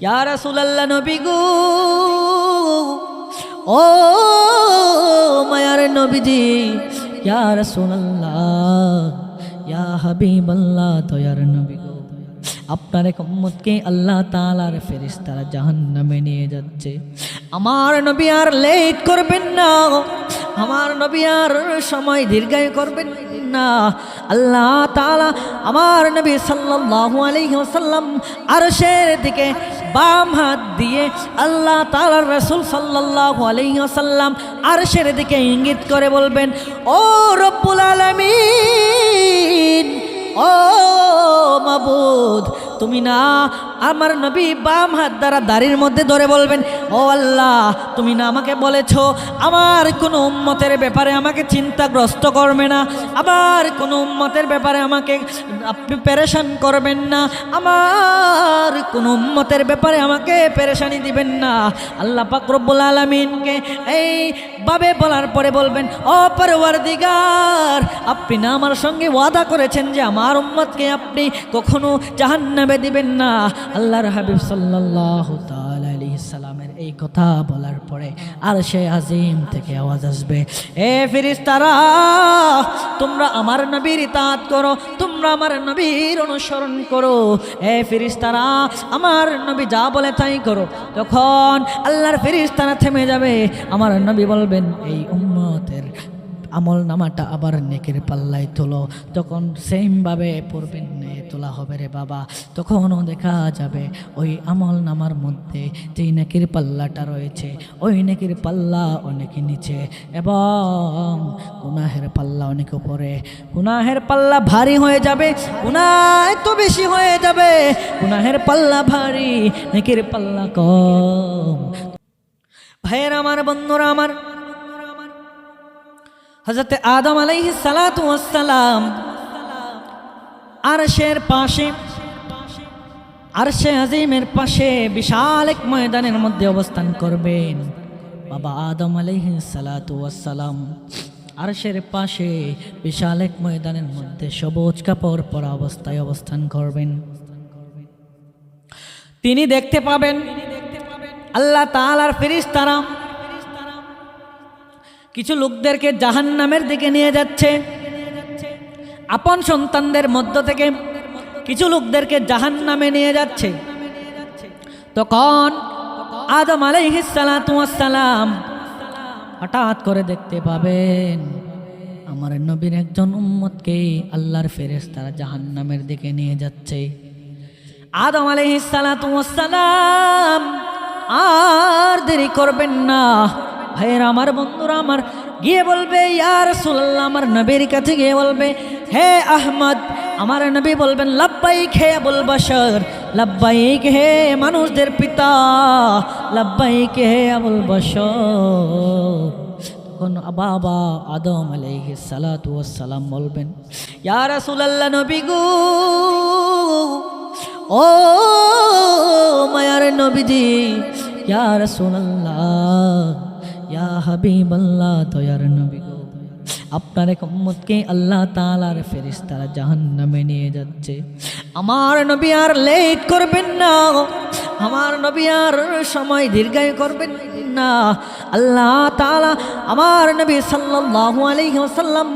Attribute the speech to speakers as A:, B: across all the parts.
A: ইয়া রাসূলুল্লাহ নবী গো, ও মায়ার নবীজি, ইয়া রাসূলুল্লাহ, ইয়া হাবিবাল্লাহ, দয়ার নবী গো, আপনার এক উম্মতকে আল্লাহ তাআলার ফেরেশতারা জাহান্নামে নিয়ে যাচ্ছে। আমার নবী আর লেট করবেন না, আমার নবী আর সময় দীর্ঘায়ু করবেন না। আল্লাহ তাআলা আমার নবী সাল্লাল্লাহু আলাইহি ওয়াসাল্লাম আরশের দিকে বাম হাত দিয়ে আল্লাহ তাআলার রাসূল সাল্লাল্লাহু আলাইহি ওয়াসাল্লাম আরশের দিকে ইঙ্গিত করে বলবেন, ও রব্বুল আলামিন, ও মাবুদ, তুমি না আমার নবী বাম হাত দ্বারা দাড়ির মধ্যে ধরে বলবেন, ও আল্লাহ, তুমি না আমাকে বলেছো আমার কোনো উম্মতের ব্যাপারে আমাকে চিন্তাগ্রস্ত করবে না, আবার কোনো উম্মতের ব্যাপারে আমাকে আপনি পেরেশান করবেন না, আমার কোনো উম্মতের ব্যাপারে আমাকে পেরেশানি দিবেন না। আল্লাহ পাক রব্বুল আলামিনকে এইভাবে বলার পরে বলবেন, ও পরওয়ারদিগার, আপনি না আমার সঙ্গে ওয়াদা করেছেন যে আমার উম্মতকে আপনি কখনো জাহান্নামে দিবেন না। আল্লাহর হাবিব সাল্লাল্লাহু তাআলা আলাইহি সাল্লামের এই কথা বলার পরে আরশে আজিম থেকে আওয়াজ আসবে, এ ফেরেশতারা, তোমরা আমার নবীর ইতাআত করো, তোমরা আমার নবীর অনুসরণ করো। এ ফেরেশতারা, আমার নবী যা বলে তাই করো। তখন আল্লাহর ফেরেশতারা থেমে যাবে, আমার নবী বলবেন, এই উম্মতের আমল নামাটা আবার নেকের পাল্লায় তোলো। তখন সেমভাবে পড়বেন, তোলা হবে রে বাবা। তখনও দেখা যাবে ওই আমল নামার মধ্যে যেই নেকের পাল্লাটা রয়েছে, ওই নেকের পাল্লা অনেক নিচে এবং গুনাহের পাল্লা অনেক উপরে। গুনাহের পাল্লা ভারী হয়ে যাবে, গুনাহ এত বেশি হয়ে যাবে, গুনাহের পাল্লা ভারী, নেকের পাল্লা কম। ভাইয়ের আমার, বন্ধুরা আমার, হযরত আদম আলাইহিস সালাতু ওয়াস সালাম আরশের পাশে, আরশে আজিমের পাশে বিশাল এক ময়দানের মধ্যে অবস্থান করবেন। বাবা আদম আলাইহিস সালাতু ওয়াস সালাম আরশের পাশে বিশাল এক ময়দানের মধ্যে সবুজ কাপড় পরা অবস্থায় অবস্থান করবেন। তিনি দেখতে পাবেন আল্লাহ তাআলার ফেরেশতারা কিছু লোকদেরকে জাহান্নামের দিকে নিয়ে যাচ্ছে। আপন সন্তানদের মধ্য থেকে কিছু লোকদেরকে জাহান্নামে নিয়ে যাচ্ছে। তখন আদম আলাইহিস সালাতু ওয়াস সালাম হঠাৎ করে দেখতে পাবেন আমার নবীর একজন উম্মতকে আল্লাহর ফেরেশতারা জাহান্নামের দিকে নিয়ে যাচ্ছে। আদম আলাইহিস সালাতু ওয়াস সালাম আর দেরি করবেন না, ভাইয়েরা আমার, বন্ধুরা আমার, গিয়ে বলবে, ইয়া রাসূলুল্লাহ, আমার নবীর কাছে গিয়ে বলবে, হে আহমদ। আমার নবী বলবেন, লাব্বাইক হে আবুল বাশর, লাব্বাইক হে মানুষদের পিতা, লাব্বাইক হে আবুল বাশর। তখন বাবা আদম আলাইহিস সালাতু ওয়াস সালাম বলবেন, ইয়া রাসূলুল্লাহ নবী গো, ও মায়ার নবীজি, ইয়া রাসূলুল্লাহ, ইয়া হাবিবাল্লাহ, দয়ার নবী গো, আপনার এক উম্মতকে আল্লাহ তাআলার ফেরেশতারা জাহান্নামে নিয়ে যাচ্ছে। আমার নবী আর লেট করবেন না, আমার নবী আর সময় দীর্ঘায়ু করবেন না। আল্লাহ তাআলা আমার নবী সাল্লাল্লাহু আলাইহি ওয়াসাল্লাম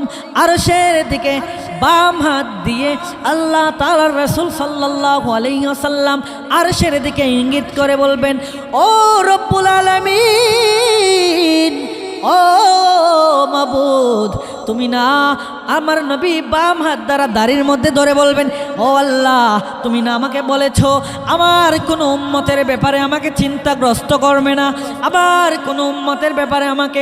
A: আরশের দিকে বাম হাত দিয়ে আল্লাহ তাআলার রাসূল সাল্লাল্লাহু আলাইহি ওয়াসাল্লাম আরশের দিকে ইঙ্গিত করে বলবেন, ও রব্বুল আলামিন, ও মাবুদ, তুমি না আমার নবী বাম হাত দ্বারা দাড়ির মধ্যে ধরে বলবেন, ও আল্লাহ, তুমি না আমাকে বলেছো আমার কোনো উম্মতের ব্যাপারে আমাকে চিন্তাগ্রস্ত করবে না, আবার কোনো উম্মতের ব্যাপারে আমাকে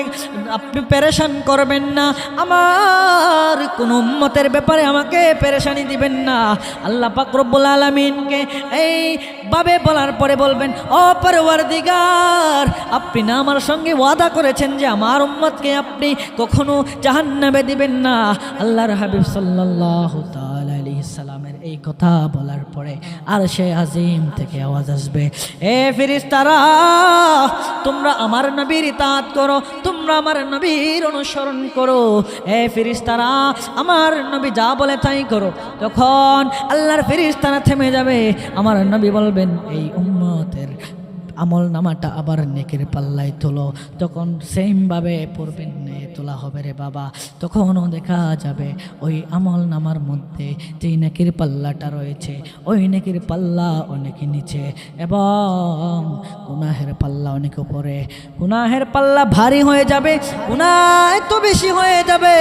A: আপনি পেরেশান করবেন না, আমার কোনো উম্মতের ব্যাপারে আমাকে পেরেশানি দিবেন না। আল্লাহ পাক রব্বুল আলামিনকে এইভাবে বলার পরে বলবেন, ও পরওয়ারদিগার, আপনি না আমার সঙ্গে ওয়াদা করেছেন যে আমার উম্মতকে আপনি কখনো জাহান্নামে দিবেন না। আল্লাহর হাবিব সাল্লাল্লাহু তাআলা আলাইহিস সালামের এই কথা বলার পরে আরশে আজিম থেকে আওয়াজ আসবে, এ ফেরেশতারা, তোমরা আমার নবীর ইতাআত করো, তোমরা আমার নবীর অনুসরণ করো। এ ফেরেশতারা, আমার নবী যা বলে তাই করো। তখন আল্লাহর ফেরেশতারা থেমে যাবে, আমার নবী বলবেন, এই উম্মতের আমল নামাটা আবার নেকির পাল্লায় তোলো, তখন সেমভাবে পড়বেন তোলা হবে রে বাবা। তখনও দেখা যাবে ওই আমল নামার মধ্যে যেই নেকির পাল্লাটা রয়েছে ওই নেকির পাল্লা অনেক নিচে এবং গুনাহের পাল্লা অনেক উপরে। গুনাহের পাল্লা ভারী হয়ে যাবে, গুনাহ এত বেশি হয়ে যাবে,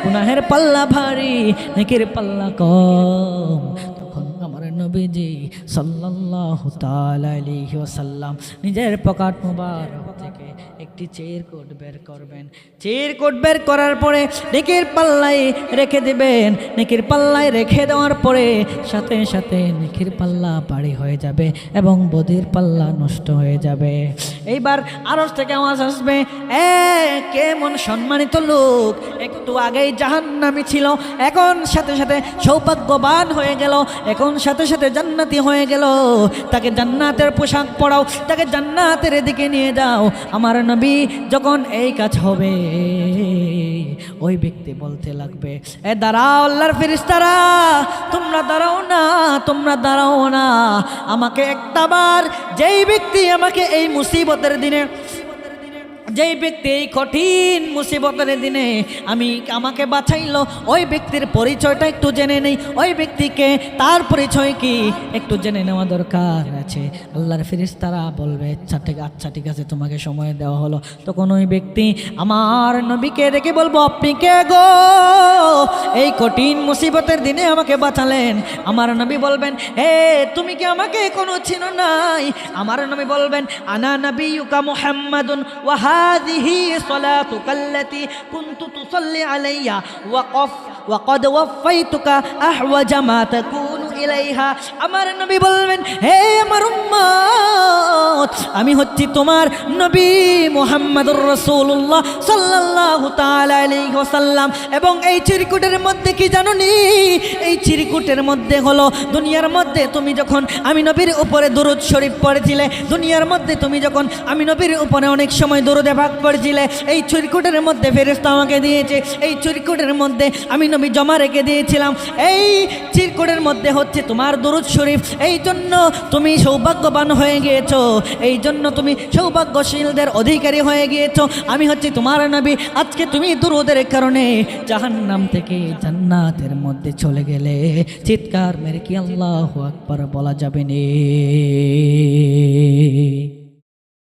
A: গুনাহের পাল্লা ভারী নেকির পাল্লা কম। তখন আমার নবীজি সাল্লাল্লাহু তাআলা আলাইহি ওয়াসাল্লাম নিজের পকেট মোবারক থেকে একটি চিরকুট বের করবেন। চিরকুট বের করার পরে নেকির পাল্লায় রেখে দিবেন। নেকির পাল্লায় রেখে দেওয়ার পরে সাথে সাথে নেকির পাল্লা ভারী হয়ে যাবে এবং বদির পাল্লা নষ্ট হয়ে যাবে। এইবার আরশ থেকে আওয়াজ আসবে, কেমন সম্মানিত লোক, একটু আগেই জাহান্নামী ছিল, এখন সাথে সাথে সৌভাগ্যবান হয়ে গেল, এখন সাথে সাথে জান্নাতি হয়ে গেল, তাকে জান্নাতের পোশাক পরাও, তাকে জান্নাতের দিকে নিয়ে যাও। আমার নবী যখন এই কাজ হবে ওই ব্যক্তি বলতে লাগবে, দাঁড়াও আল্লাহর ফেরেশতারা, তোমরা দাঁড়াও না, তোমরা দাঁড়াও না, আমাকে একটাবার, যেই ব্যক্তি আমাকে এই মুসিবতের দিনে, যেই ব্যক্তি এই কঠিন মুসিবতের দিনে আমাকে বাঁচাইলো ওই ব্যক্তির পরিচয়টা একটু জেনে নেই, ওই ব্যক্তিকে তার পরিচয় কি একটু জেনে নেওয়া দরকার আছে। আল্লাহর ফেরেশতারা বলবে, আচ্ছা ঠিক আছে, তোমাকে সময় দেওয়া হলো। তখন ওই ব্যক্তি আমার নবীকে দেখে বলবো, আপনি কে গো, এই কঠিন মুসিবতের দিনে আমাকে বাঁচালেন? আমার নবী বলবেন, তুমি কি আমাকে কোনো চিনো নাই? আমার নবী বলবেন, আনা নবিয়ুকা মুহাম্মাদুন ওয়া হাযিহি সালাতুকা আল্লাতী কুনতু তুসাল্লি আলাইয়া ওয়া ক্বাদ ওয়াফাইতুকা আহওয়াজা মা তাকুনু ইলাইহা। আমার নবী বলবেন, হে আমার উম্মত, আমি হচ্ছি তোমার নবী মুহাম্মদুর রাসূলুল্লাহ সাল্লাল্লাহু তাআলা আলাইহি ওয়াসাল্লাম। এবং এই চিরকুটের মধ্যে কি জানোনি? এই চিরকুটের মধ্যে হলো, দুনিয়ার মধ্যে তুমি যখন আমি নবীর উপরে দরুদ শরীফ পড়েছিলে, দুনিয়ার মধ্যে তুমি যখন আমি নবীর উপরে অনেক সময় দরুদে ভাগ পড়েছিলে, এই চিরকুটের মধ্যে ফেরেশতা আমাকে দিয়েছে, এই চিরকুটের মধ্যে আমি নবী জমা রেখে দিয়েছিলাম। এই চিরকুটের মধ্যে হচ্ছে তোমার দরুদ শরীফ, এই জন্য তুমি সৌভাগ্যবান হয়ে গিয়েছো, এই জন্য তুমি সৌভাগ্যশীলদের অধিকারী হয়ে গিয়েছো। আমি হচ্ছি তোমার নবী, আজকে তুমি দরুদের কারণে জাহান্নাম থেকে জান্নাতের মধ্যে চলে গেলে চিৎকার মেরে কি আল্লাহু আকবার বলা যাবে না?